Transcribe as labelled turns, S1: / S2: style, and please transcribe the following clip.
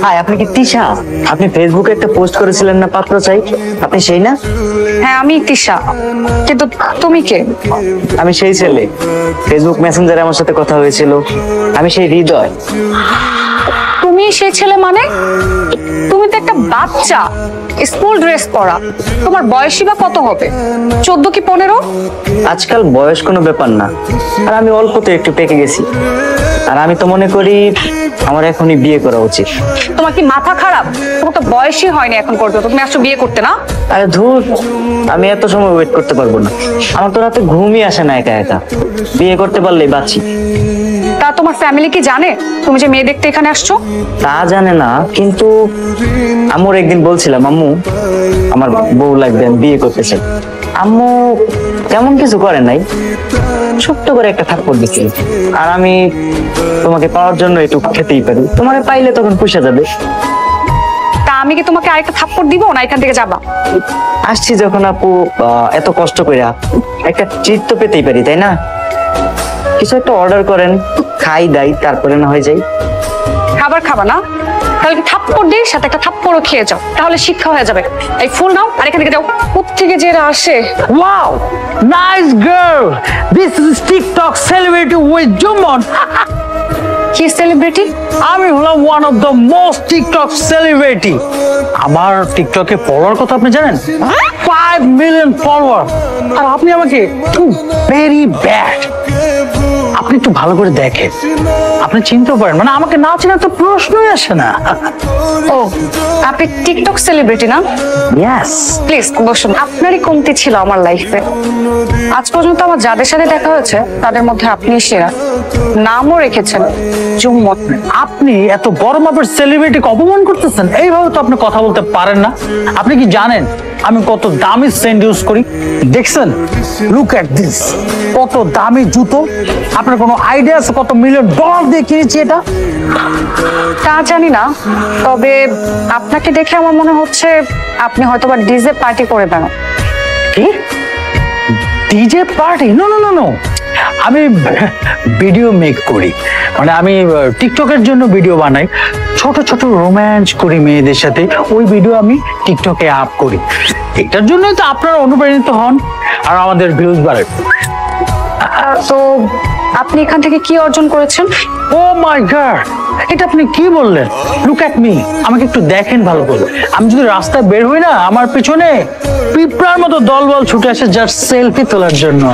S1: High, আপনি কি তিশা? আপনি ফেসবুকে একটা পোস্ট করেছিলেন না, পাত্র চাই? আপনি সেই না?
S2: হ্যাঁ, আমি তিশা, কিন্তু তুমি কে?
S1: আমি সেই ছেলে, ফেসবুক মেসেঞ্জারে আমার সাথে কথা হয়েছিল। আমি সেই হৃদয়।
S2: তুমি সেই ছেলে মানে? তুমি তো একটা বাচ্চা, স্কুল ড্রেস পরা। তোমার বয়সই বা কত হবে? 14 কি 15?
S1: আজকাল বয়স কোনো ব্যাপার না, আর আমি অল্পতে একটু পেকে গেছি। আর আমি তো মনে করি আমার এখনই বিয়ে করা উচিত।
S2: তোমার কি মাথা খারাপ? তোমার তো বয়সই হয়নি এখন পর্যন্ত, তুমি আসলে বিয়ে করতে না?
S1: আরে ধুর, আমি এত সময় ওয়েট করতে পারবো না। আমার তো রাতে ঘুমই আসে না একা একা। বিয়ে করতে পারলেই বাঁচি।
S2: তা তোমার ফ্যামিলি কি জানে তুমি যে মেয়ে দেখতে এখানে আসছো?
S1: তা জানে না, কিন্তু আম্মুর একদিন বলছিলাম, আম্মু আমার বউ লাগবে, আমি বিয়ে করতে চাই। আম্মু তেমন কিছু করে নাই, ছোট্ট করে একটা থাপ্পড় দিচ্ছিল। আর আমি তোমাকে পাওয়ার জন্য একটু খেতেই পারি, তোমাকে পাইলে তখন পুষে যাবে।
S2: তা আমি কি তোমাকে আরেকটা থাপ্পড় দিব না এখান থেকে যাবা?
S1: আসছি যখন আপু, এত কষ্ট করে একটা ট্রিট তো পেতেই পারি, তাই না? কিছু একটা অর্ডার করেন, খাই দাই, তারপরে না হয়ে যাই।
S2: খাবার খাবা না? তাহলে কি থাপ্পড় দিয়ে সাথে একটা থাপ্পড়ও খেয়ে যাও, তাহলে শিক্ষা হয়ে যাবে। এই ফুল নাও আর এখান থেকে যাও। কোত্থেকে যে এরা আসে।
S3: Wow, nice girl. This is TikTok celebrity with Jumon.
S2: কি সেলিব্রিটি?
S3: আমি হলাম one of the most TikTok celebrity. আমার টিকটকে ফলোয়ার কত আপনি জানেন? 5 million ফলোয়ার। আর আপনি আমাকে very bad. আপনি একটু ভালো করে দেখেন, আপনি চিনতে পারেন, মানে আমাকে না চেনা তো প্রশ্নই আসে না।
S2: ও, আপনি টিকটক সেলিব্রিটি না?
S3: Yes.
S2: প্লিজ বসুন। আপনারই কমতি ছিল আমার লাইফে। আজ পর্যন্ত আমার যাদের সাথে দেখা হয়েছে তাদের মধ্যে আপনি সেরা। নামও রেখেছেন জুম্মন।
S3: আপনি এত বড় মাপের সেলিব্রিটিকে অপমান করতেছেন, এইভাবে তো আপনি কথা বলতে পারেন না। আপনি কি জানেন আমি কত দামি সেন্ট ইউজ করি? দেখছেন, লুক এট দিস, কত দামি জুতো। আপনার কোনো আইডিয়া আছে কত মিলিয়ন ডলার দিয়ে কিনেছি এটা?
S2: তা জানি না, তবে আপনাকে দেখে আমার মনে হচ্ছে আপনি হয়তোবা ডিজে পার্টি করে বেড়ান।
S3: কি DJ party? No no no no, আমি ভিডিও মেক করি, মানে আমি টিকটকের জন্য ভিডিও বানাই, ছোট ছোট রোম্যান্স করি মেয়েদের সাথে, ওই ভিডিও আমি টিকটকে আপ করি। এটার জন্যই তো আপনারা অনুপ্রাণিত হন আর আমাদের ভিউজ বাড়ে।
S2: তো আপনি এখান থেকে কি অর্জন করেছেন?
S3: ও মাই গড, এটা আপনি কি বললেন? লুক এট মি, আমাকে একটু দেখেন ভালো করে। আমি যদি রাস্তায় বের হই না, আমার পিছনে পিঁপড়ার মতো দলবল ছুটে আসে জাস্ট সেলফি তোলার জন্য।